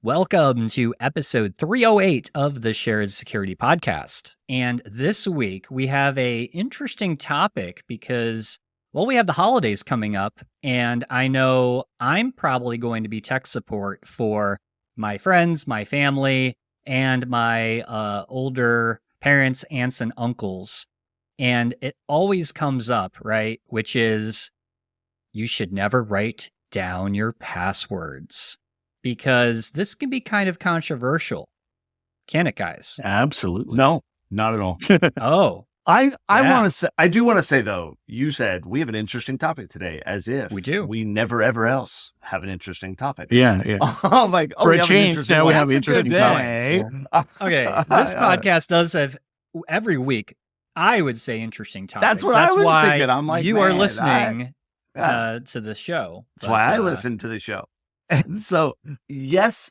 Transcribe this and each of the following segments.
Welcome to episode 308 of the Shared Security Podcast. And this week we have a interesting topic because, well, we have the holidays coming up, and I know I'm probably going to be tech support for my friends, my family, and my older parents, aunts, and uncles. And it always comes up, right? Which is you should never write down your passwords, because this can be kind of controversial. Can it, guys? Absolutely. No, not at all. Oh, I Yeah. want to say, I do want to say though, you said we have an interesting topic today, as if We do. we never ever else have an interesting topic. Yeah. I'm like, For we a have an change, interesting now we one. have That's a interesting good day. okay. This podcast does have every week, I would say, interesting topics. That's what I was why thinking. I'm like, you are man, listening Yeah. to the show. That's why I But, listen to the show. And so, yes,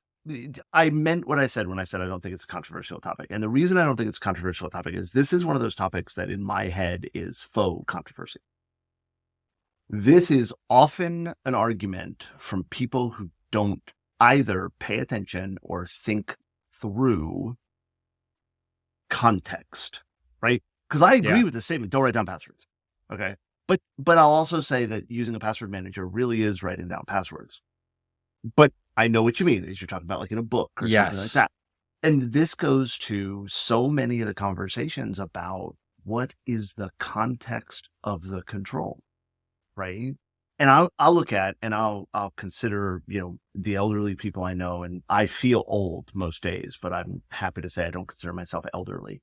I meant what I said when I said I don't think it's a controversial topic. And the reason I don't think it's a controversial topic is this is one of those topics that in my head is faux controversy. This is often an argument from people who don't either pay attention or think through context, right? Because I agree Yeah. with the statement, don't write down passwords. Okay. But I'll also say that using a password manager really is writing down passwords. But I know what you mean, is you're talking about like in a book or something like Yes. that. And this goes to so many of the conversations about what is the context of the control, right? And I'll look at and I'll consider, the elderly people I know, and I feel old most days, but I'm happy to say I don't consider myself elderly.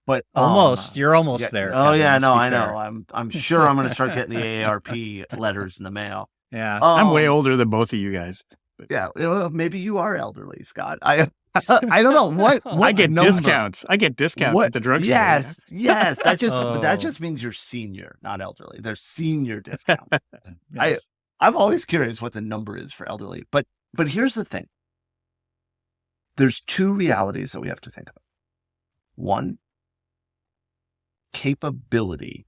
But almost. You're almost yeah, there. Oh Kevin, yeah, let's no, be I know. fair. I'm sure I'm going to start getting the AARP letters in the mail. Yeah. I'm way Um, older than both of you guys. Yeah, well, maybe you are elderly, Scott. I don't know what I get number? discounts. I get discounts at the drugstore. Yes. That Oh. just means you're senior, not elderly. There's senior discounts. Yes. I'm always curious what the number is for elderly. But here's the thing. There's two realities that we have to think about. One, capability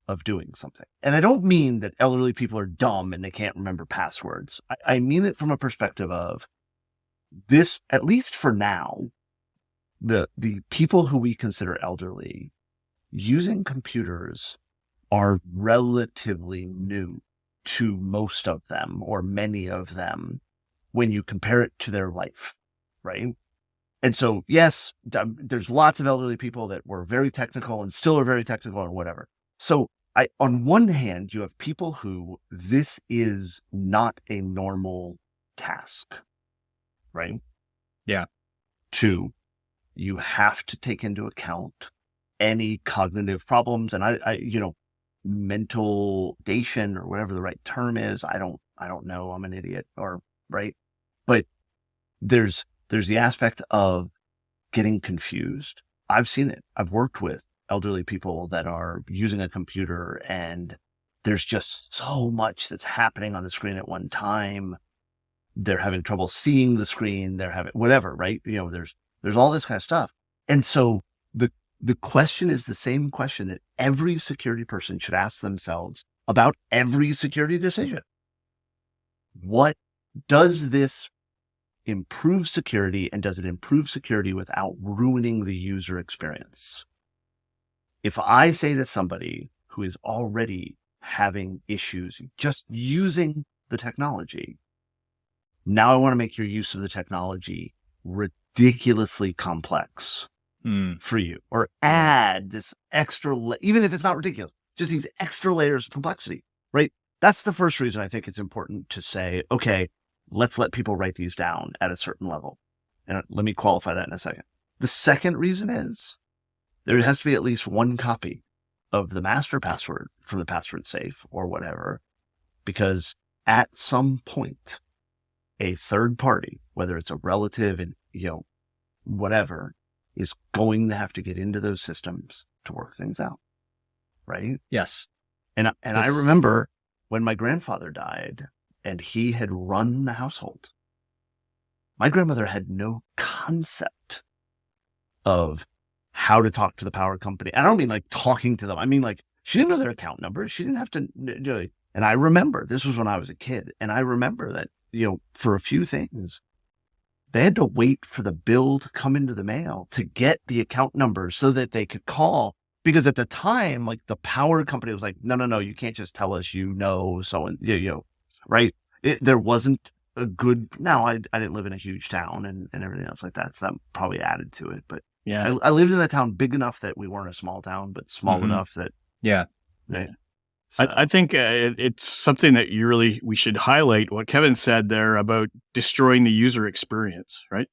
of doing something. And I don't mean that elderly people are dumb and they can't remember passwords. I mean it from a perspective of this, at least for now, the people who we consider elderly using computers are relatively new to most of them or many of them when you compare it to their life, right? And so, yes, there's lots of elderly people that were very technical and still are very technical and whatever. So on one hand, you have people who this is not a normal task, right? Yeah. Two, you have to take into account any cognitive problems and mental dation or whatever the right term is. I don't know. I'm an idiot right. But there's the aspect of getting confused. I've seen it. I've worked with elderly people that are using a computer and there's just so much that's happening on the screen at one time. They're having trouble seeing the screen. They're having whatever, right? There's all this kind of stuff. And so the question is the same question that every security person should ask themselves about every security decision. What does this improve security, and does it improve security without ruining the user experience? If I say to somebody who is already having issues just using the technology, now I want to make your use of the technology ridiculously complex for you, or add this extra, even if it's not ridiculous, just these extra layers of complexity, right? That's the first reason I think it's important to say, okay, let's let people write these down at a certain level. And let me qualify that in a second. The second reason is there has to be at least one copy of the master password from the password safe or whatever, because at some point, a third party, whether it's a relative and, whatever, is going to have to get into those systems to work things out. Right? Yes. And I remember when my grandfather died and he had run the household, my grandmother had no concept of how to talk to the power company. I don't mean like talking to them. I mean, like, she didn't know their account number. She didn't have to do it. And I remember, this was when I was a kid. And I remember that, for a few things, They had to wait for the bill to come into the mail to get the account number so that they could call. Because at the time, like the power company was like, no, you can't just tell us, so, and right. There wasn't a good, now I didn't live in a huge town and everything else like that. So that probably added to it. But yeah, I lived in a town big enough that we weren't a small town, but small enough that. Yeah. Right. So. I think it's something that we should highlight what Kevin said there about destroying the user experience, right?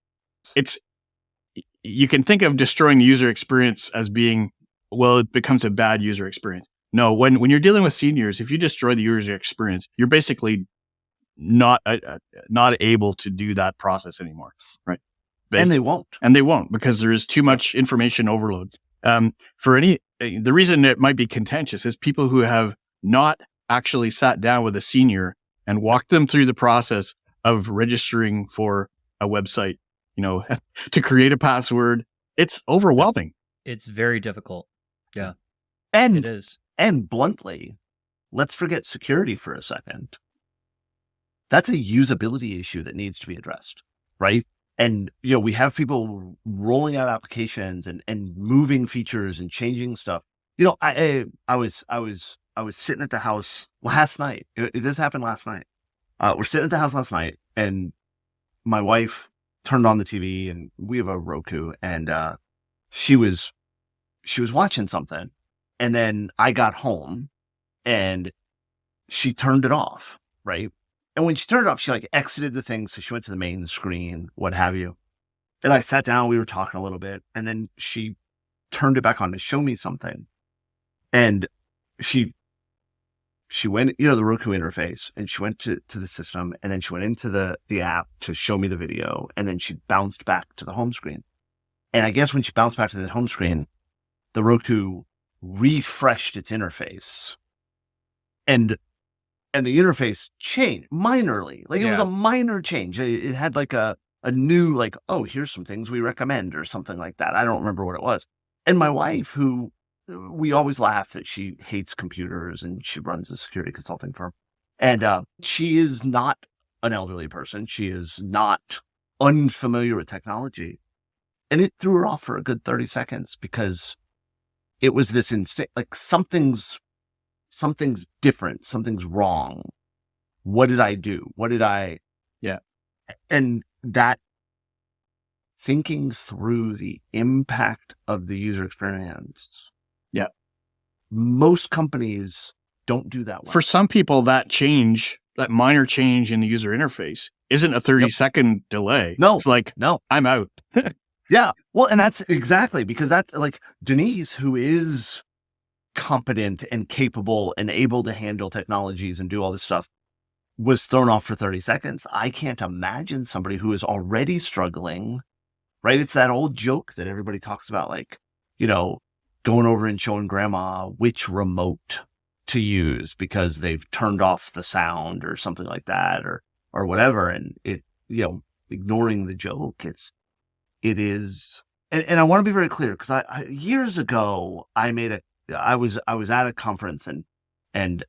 You can think of destroying the user experience as being, well, it becomes a bad user experience. No, when you're dealing with seniors, if you destroy the user experience, you're basically not able to do that process anymore, right? And they won't. Because there is too much information overload. The reason it might be contentious is people who have not actually sat down with a senior and walked them through the process of registering for a website, to create a password. It's overwhelming. It's very difficult. Yeah. And it is. And bluntly, let's forget security for a second. That's a usability issue that needs to be addressed, right? And, we have people rolling out applications and moving features and changing stuff. I was sitting at the house last night. This happened last night. We're sitting at the house last night and my wife turned on the TV and we have a Roku and, she was watching something and then I got home and she turned it off. Right. And when she turned it off, she exited the thing. So she went to the main screen, what have you. And I sat down, we were talking a little bit and then she turned it back on to show me something. And she went, the Roku interface and she went to the system and then she went into the app to show me the video. And then she bounced back to the home screen. And I guess when she bounced back to the home screen, the Roku refreshed its interface and the interface changed minorly. It was a minor change. It had a new, oh, here's some things we recommend or something like that. I don't remember what it was. And my wife, who we always laugh that she hates computers and she runs a security consulting firm. And she is not an elderly person. She is not unfamiliar with technology. And it threw her off for a good 30 seconds because it was this instinct, something's different. Something's wrong. What did I do? Yeah. And that thinking through the impact of the user experience. Yeah. Most companies don't do that well. For some people, that minor change in the user interface isn't a 30-second delay. No. It's no, I'm out. Yeah. Well, and that's exactly because Denise, who is competent and capable and able to handle technologies and do all this stuff, was thrown off for 30 seconds. I can't imagine somebody who is already struggling, right? It's that old joke that everybody talks about, going over and showing grandma which remote to use because they've turned off the sound or something like that or whatever. And it, ignoring the joke, it is. And I want to be very clear because I years ago, I was at a conference and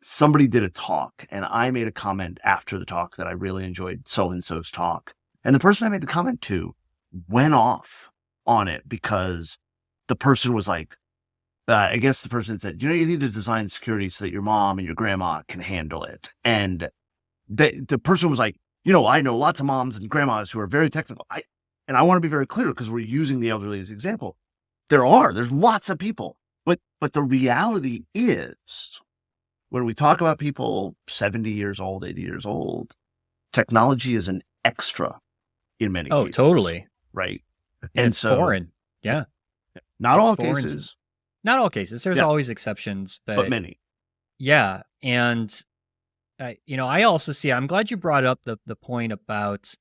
somebody did a talk and I made a comment after the talk that I really enjoyed so-and-so's talk. And the person I made the comment to went off on it because the person was I guess the person said, you need to design security so that your mom and your grandma can handle it. And the person was like, I know lots of moms and grandmas who are very technical. And I want to be very clear because we're using the elderly as an example. There's lots of people, but the reality is when we talk about people 70 years old, 80 years old, technology is an extra in many cases. Oh, totally. Right. And it's foreign. Yeah. Not all cases. Not all cases. There's always exceptions, but many. Yeah. And, I also see, I'm glad you brought up the point about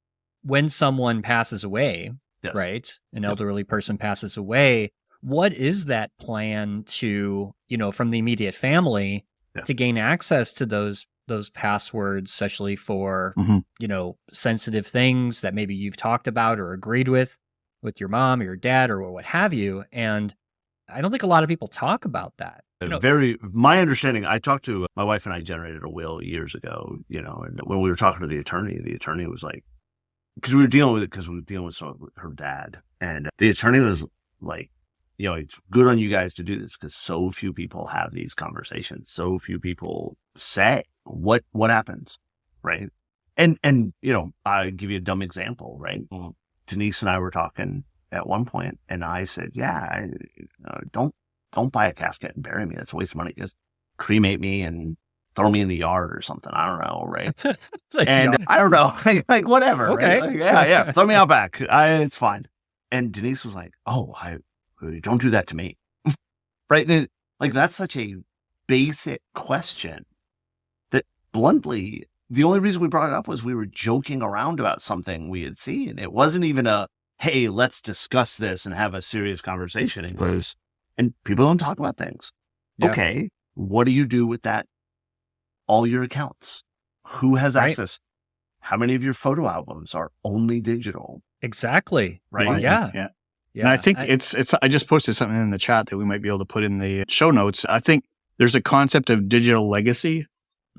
when someone passes away, yes. Right? An elderly person passes away. What is that plan to, from the immediate family to gain access to those passwords, especially for, sensitive things that maybe you've talked about or agreed with your mom or your dad or what have you. And I don't think a lot of people talk about that. My understanding, I talked to my wife and I generated a will years ago, and when we were talking to the attorney was like, because we were dealing with it because we were dealing with her dad, and the attorney was like, it's good on you guys to do this because so few people have these conversations. So few people say what happens, right? And I give you a dumb example, right? Well, Denise and I were talking at one point, and I said, "Yeah, don't buy a casket and bury me. That's a waste of money. Just cremate me and throw me in the yard or something. I don't know, right?" And I don't know, like whatever. Okay. Right? Like, yeah, throw me out back. It's fine. And Denise was like, "Oh, don't do that to me." Right? And like, that's such a basic question that bluntly, the only reason we brought it up was we were joking around about something we had seen. It wasn't even hey, let's discuss this and have a serious conversation. It was, and people don't talk about things. Yeah. Okay, what do you do with that? All your accounts. Who has access? How many of your photo albums are only digital? Exactly. Right? Yeah. And I think I just posted something in the chat that we might be able to put in the show notes. I think there's a concept of digital legacy,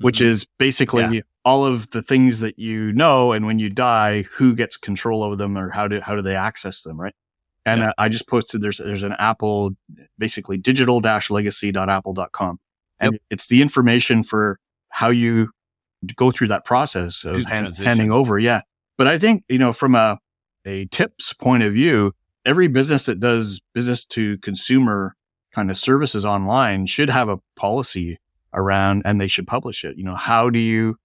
which is basically all of the things that and when you die, who gets control over them or how do they access them, right? And I just posted there's an Apple, basically digital-legacy.apple.com. And it's the information for how you go through that process of handing over. Yeah. But I think, from a tips point of view, every business that does business to consumer kind of services online should have a policy around, and they should publish it. How do you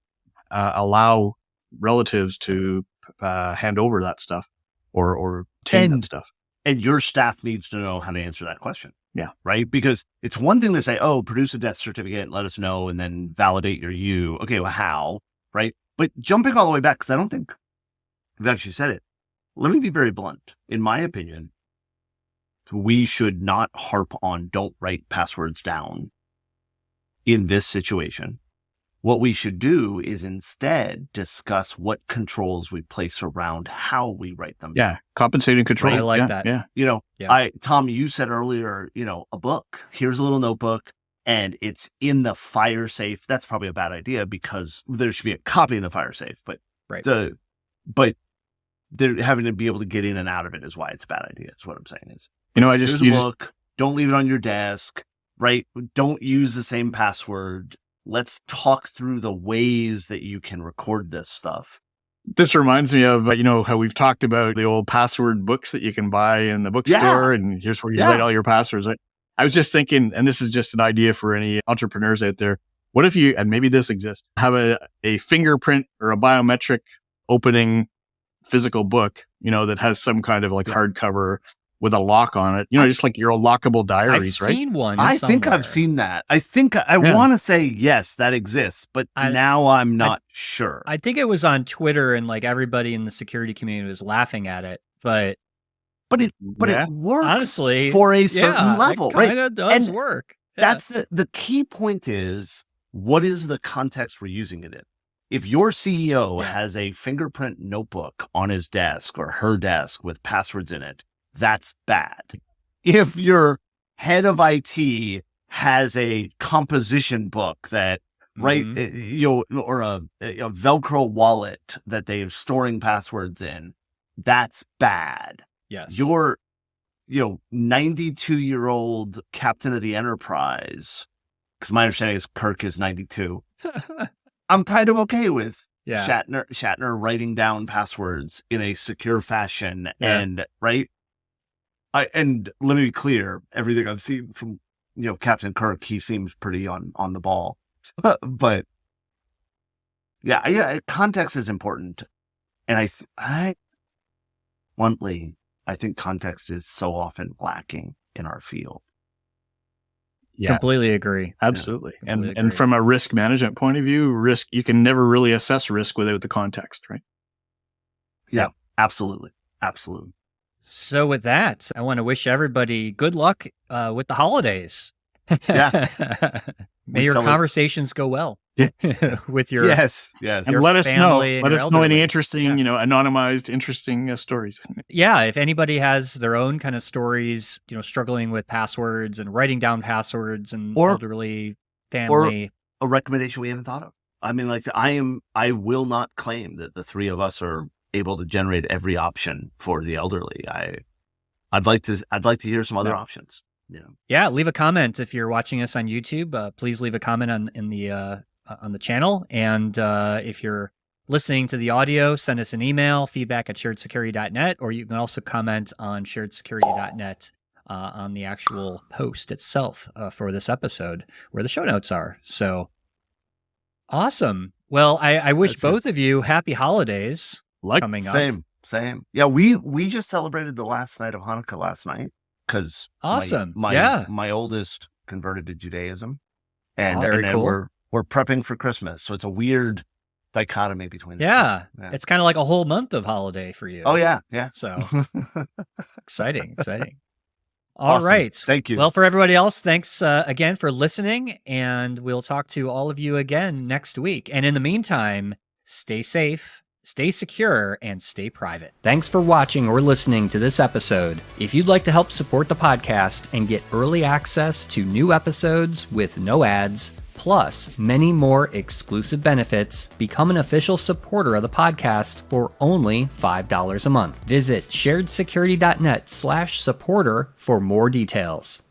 allow relatives to hand over that stuff or take that stuff? And your staff needs to know how to answer that question. Yeah. Right? Because it's one thing to say, "Oh, produce a death certificate and let us know and then validate your you." Okay, well, how? Right? But jumping all the way back, because I don't think we've actually said it. Let me be very blunt. In my opinion, we should not harp on don't write passwords down in this situation. What we should do is instead discuss what controls we place around how we write them. Yeah. Compensating control. I like that. Yeah. Tom, you said earlier, a book. Here's a little notebook and it's in the fire safe. That's probably a bad idea because there should be a copy in the fire safe, but they're having to be able to get in and out of it is why it's a bad idea. Is what I'm saying is, here's a book. Don't leave it on your desk, right? Don't use the same password. Let's talk through the ways that you can record this stuff. This reminds me of, how we've talked about the old password books that you can buy in the bookstore, and here's where you write all your passwords. I was just thinking, and this is just an idea for any entrepreneurs out there. What if you, and maybe this exists, have a fingerprint or a biometric opening physical book, that has some kind of hardcover with a lock on it, just like your lockable diaries, I've right? seen one. I think I've seen that. I think I want to say, yes, that exists, but now I'm not sure. I think it was on Twitter and everybody in the security community was laughing at it, but it works, honestly, for a certain level, it right? Kind of does work. That's the key point is, what is the context we're using it in? If your CEO has a fingerprint notebook on his desk or her desk with passwords in it, that's bad. If your head of IT has a composition book that, or a Velcro wallet that they're storing passwords in, that's bad. Yes. Your, 92-year-old captain of the Enterprise, because my understanding is Kirk is 92. I'm kind of okay with Shatner writing down passwords in a secure fashion, and and let me be clear, everything I've seen from Captain Kirk, he seems pretty on the ball, but context is important, and I bluntly, I think context is so often lacking in our field. Yeah. Completely agree. Absolutely. And from a risk management point of view, you can never really assess risk without the context, right? Yeah, absolutely. Absolutely. So with that, I want to wish everybody good luck with the holidays. Yeah. May your conversations go well. With your yes, and let us know. Let us know any interesting, anonymized, interesting stories. Yeah, if anybody has their own kind of stories, struggling with passwords and writing down passwords and elderly family, or a recommendation we haven't thought of. I mean, I will not claim that the three of us are able to generate every option for the elderly. I'd like to hear some other options. Yeah, leave a comment if you're watching us on YouTube. Please leave a comment on the channel, and if you're listening to the audio, send us an email, feedback@sharedsecurity.net, or you can also comment on sharedsecurity.net on the actual post itself for this episode, where the show notes are. So awesome. Well, I wish both of you happy holidays coming up. Same. Yeah, we just celebrated the last night of Hanukkah last night because awesome. My oldest converted to Judaism, and then cool. we're prepping for Christmas. So it's a weird dichotomy between the two. It's kind of like a whole month of holiday for you. Oh yeah. So exciting. All awesome. right. Thank you. Well, for everybody else, thanks again for listening, and we'll talk to all of you again next week. And in the meantime, stay safe, stay secure, and stay private. Thanks for watching or listening to this episode. If you'd like to help support the podcast and get early access to new episodes with no ads, plus many more exclusive benefits, become an official supporter of the podcast for only $5 a month. Visit sharedsecurity.net/supporter for more details.